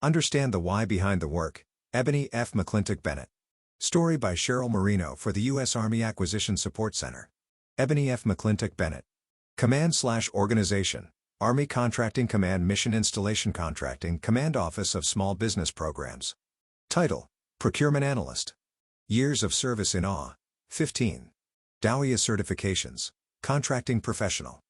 Understand the why behind the work. Ebonie F. McClintock-Bennett. Story by Cheryl Marino for the U.S. Army Acquisition Support Center. Ebonie F. McClintock-Bennett. Command/Organization. Army Contracting Command Mission Installation Contracting Command Office of Small Business Programs. Title: Procurement Analyst. Years of service in AW: 15. DOWIA certifications: Contracting Professional.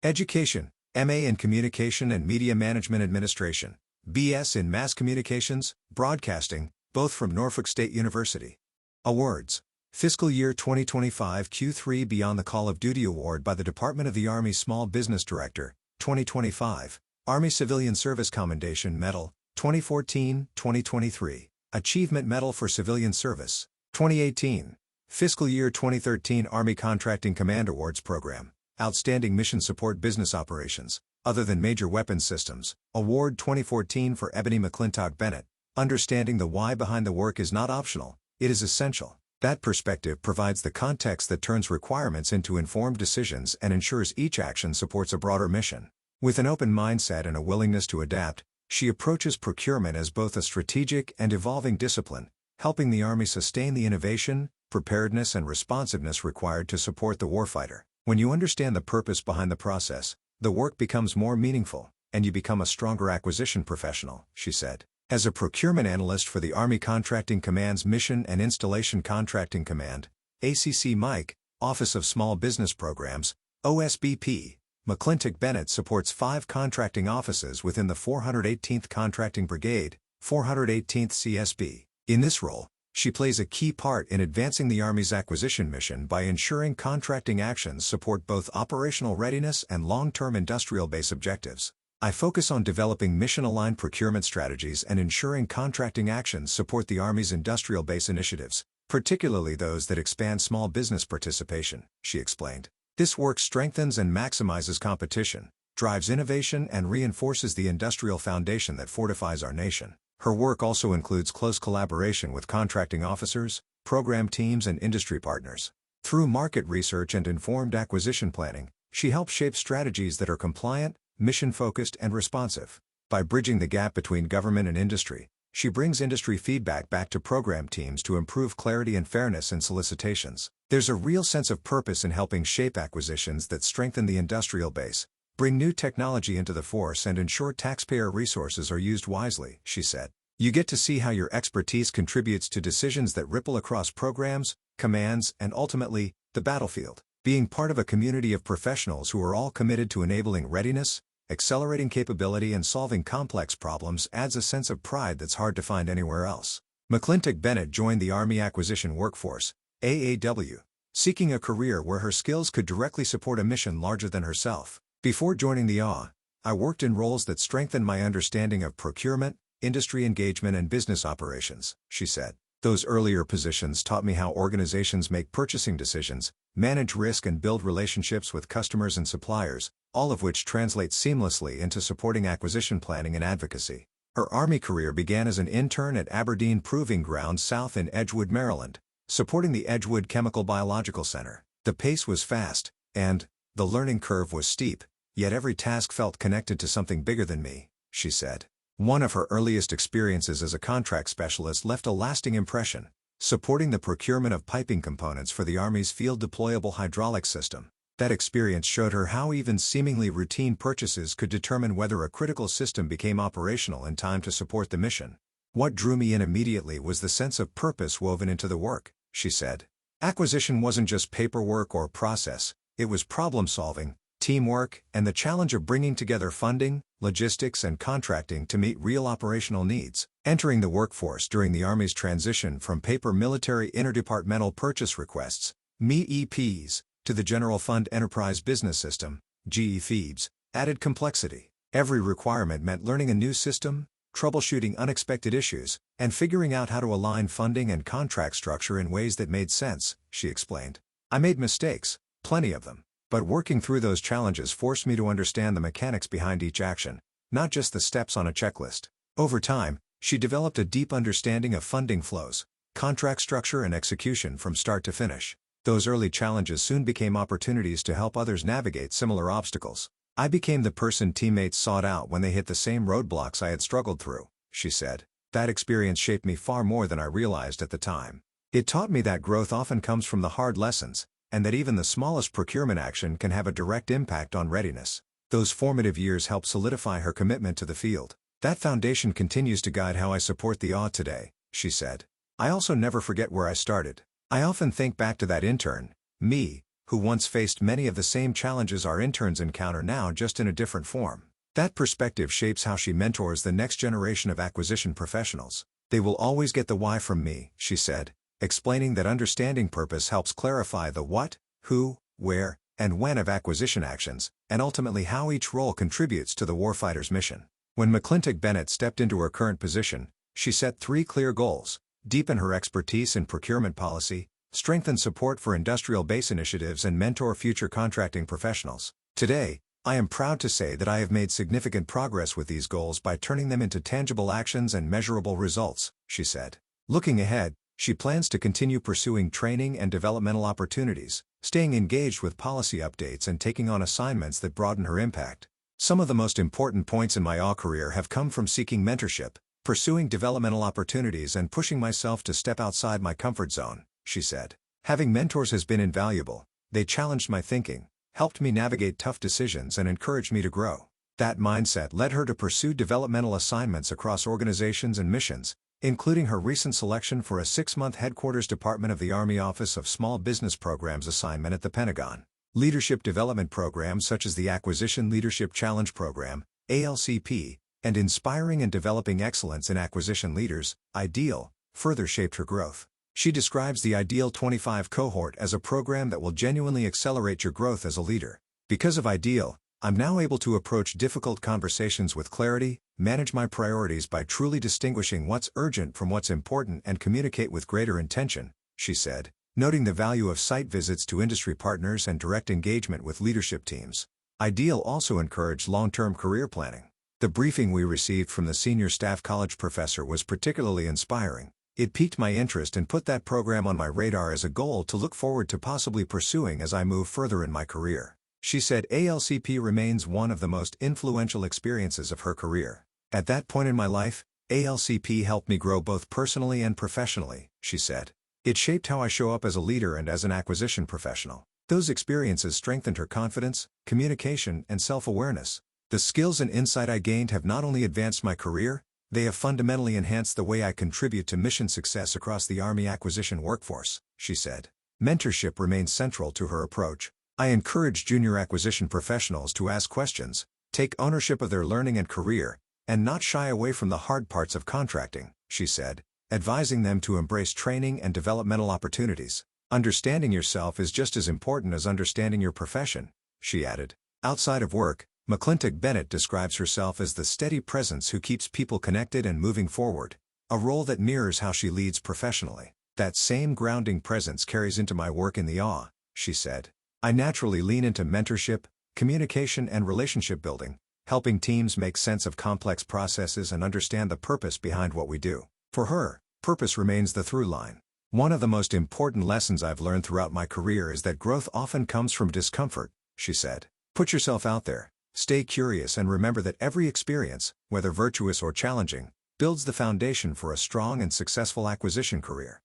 Education: MA in Communication and Media Management Administration, BS in Mass Communications, Broadcasting, both from Norfolk State University. Awards: Fiscal Year 2025 Q3 Beyond the Call of Duty Award by the Department of the Army Small Business Director, 2025, Army Civilian Service Commendation Medal, 2014-2023, Achievement Medal for Civilian Service, 2018, Fiscal Year 2013 Army Contracting Command Awards Program, Outstanding Mission Support Business Operations, Other Than Major Weapons Systems, Award 2014 for Ebonie McClintock-Bennett. Understanding the why behind the work is not optional, it is essential. That perspective provides the context that turns requirements into informed decisions and ensures each action supports a broader mission. With an open mindset and a willingness to adapt, she approaches procurement as both a strategic and evolving discipline, helping the Army sustain the innovation, preparedness and responsiveness required to support the warfighter. When you understand the purpose behind the process, the work becomes more meaningful, and you become a stronger acquisition professional, she said. As a procurement analyst for the Army Contracting Command's Mission and Installation Contracting Command, ACC-MIC, Office of Small Business Programs, OSBP, McClintock-Bennett supports 5 contracting offices within the 418th Contracting Brigade, 418th CSB. In this role, she plays a key part in advancing the Army's acquisition mission by ensuring contracting actions support both operational readiness and long-term industrial base objectives. I focus on developing mission-aligned procurement strategies and ensuring contracting actions support the Army's industrial base initiatives, particularly those that expand small business participation, she explained. This work strengthens and maximizes competition, drives innovation and reinforces the industrial foundation that fortifies our nation. Her work also includes close collaboration with contracting officers, program teams and industry partners. Through market research and informed acquisition planning, she helps shape strategies that are compliant, mission-focused and responsive. By bridging the gap between government and industry, she brings industry feedback back to program teams to improve clarity and fairness in solicitations. There's a real sense of purpose in helping shape acquisitions that strengthen the industrial base, bring new technology into the force and ensure taxpayer resources are used wisely, she said. You get to see how your expertise contributes to decisions that ripple across programs, commands, and ultimately, the battlefield. Being part of a community of professionals who are all committed to enabling readiness, accelerating capability and solving complex problems adds a sense of pride that's hard to find anywhere else. McClintock-Bennett joined the Army Acquisition Workforce, AAW, seeking a career where her skills could directly support a mission larger than herself. Before joining the AW, I worked in roles that strengthened my understanding of procurement, industry engagement and business operations, she said. Those earlier positions taught me how organizations make purchasing decisions, manage risk and build relationships with customers and suppliers, all of which translate seamlessly into supporting acquisition planning and advocacy. Her Army career began as an intern at Aberdeen Proving Ground South in Edgewood, Maryland, supporting the Edgewood Chemical Biological Center. The pace was fast, and the learning curve was steep, yet every task felt connected to something bigger than me, she said. One of her earliest experiences as a contract specialist left a lasting impression, supporting the procurement of piping components for the Army's Field Deployable Hydraulic System. That experience showed her how even seemingly routine purchases could determine whether a critical system became operational in time to support the mission. What drew me in immediately was the sense of purpose woven into the work, she said. Acquisition wasn't just paperwork or process, it was problem-solving, teamwork, and the challenge of bringing together funding, logistics and contracting to meet real operational needs. Entering the workforce during the Army's transition from paper military interdepartmental purchase requests, MEPs, to the General Fund Enterprise Business System, GEFEBS, added complexity. Every requirement meant learning a new system, troubleshooting unexpected issues, and figuring out how to align funding and contract structure in ways that made sense, she explained. I made mistakes, plenty of them. But working through those challenges forced me to understand the mechanics behind each action, not just the steps on a checklist. Over time, she developed a deep understanding of funding flows, contract structure and execution from start to finish. Those early challenges soon became opportunities to help others navigate similar obstacles. I became the person teammates sought out when they hit the same roadblocks I had struggled through. she said. That experience shaped me far more than I realized at the time. It taught me that growth often comes from the hard lessons, and that even the smallest procurement action can have a direct impact on readiness. Those formative years helped solidify her commitment to the field. That foundation continues to guide how I support the AW today, she said. I also never forget where I started. I often think back to that intern, me, who once faced many of the same challenges our interns encounter now, just in a different form. That perspective shapes how she mentors the next generation of acquisition professionals. They will always get the why from me, she said, explaining that understanding purpose helps clarify the what, who, where, and when of acquisition actions, and ultimately how each role contributes to the warfighter's mission. When McClintock-Bennett stepped into her current position, she set 3 clear goals: deepen her expertise in procurement policy, strengthen support for industrial base initiatives, and mentor future contracting professionals. Today, I am proud to say that I have made significant progress with these goals by turning them into tangible actions and measurable results, she said. Looking ahead, she plans to continue pursuing training and developmental opportunities, staying engaged with policy updates, and taking on assignments that broaden her impact. Some of the most important points in my AW career have come from seeking mentorship, pursuing developmental opportunities, and pushing myself to step outside my comfort zone, she said. Having mentors has been invaluable. They challenged my thinking, helped me navigate tough decisions, and encouraged me to grow. That mindset led her to pursue developmental assignments across organizations and missions, including her recent selection for a 6-month Headquarters Department of the Army Office of Small Business Programs assignment at the Pentagon. Leadership development programs such as the Acquisition Leadership Challenge Program, ALCP, and Inspiring and Developing Excellence in Acquisition Leaders, IDEAL, further shaped her growth. She describes the IDEAL 25 cohort as a program that will genuinely accelerate your growth as a leader. Because of IDEAL, I'm now able to approach difficult conversations with clarity, manage my priorities by truly distinguishing what's urgent from what's important, and communicate with greater intention, she said, noting the value of site visits to industry partners and direct engagement with leadership teams. IDEAL also encouraged long-term career planning. The briefing we received from the senior staff college professor was particularly inspiring. It piqued my interest and put that program on my radar as a goal to look forward to possibly pursuing as I move further in my career. She said ALCP remains one of the most influential experiences of her career. At that point in my life, ALCP helped me grow both personally and professionally, she said. It shaped how I show up as a leader and as an acquisition professional. Those experiences strengthened her confidence, communication, and self-awareness. The skills and insight I gained have not only advanced my career, they have fundamentally enhanced the way I contribute to mission success across the Army acquisition workforce, she said. Mentorship remains central to her approach. I encourage junior acquisition professionals to ask questions, take ownership of their learning and career, and not shy away from the hard parts of contracting, she said, advising them to embrace training and developmental opportunities. Understanding yourself is just as important as understanding your profession, she added. Outside of work, McClintock-Bennett describes herself as the steady presence who keeps people connected and moving forward, a role that mirrors how she leads professionally. That same grounding presence carries into my work in the AW, she said. I naturally lean into mentorship, communication, and relationship building, helping teams make sense of complex processes and understand the purpose behind what we do. For her, purpose remains the through line. One of the most important lessons I've learned throughout my career is that growth often comes from discomfort, she said. Put yourself out there, stay curious, and remember that every experience, whether virtuous or challenging, builds the foundation for a strong and successful acquisition career.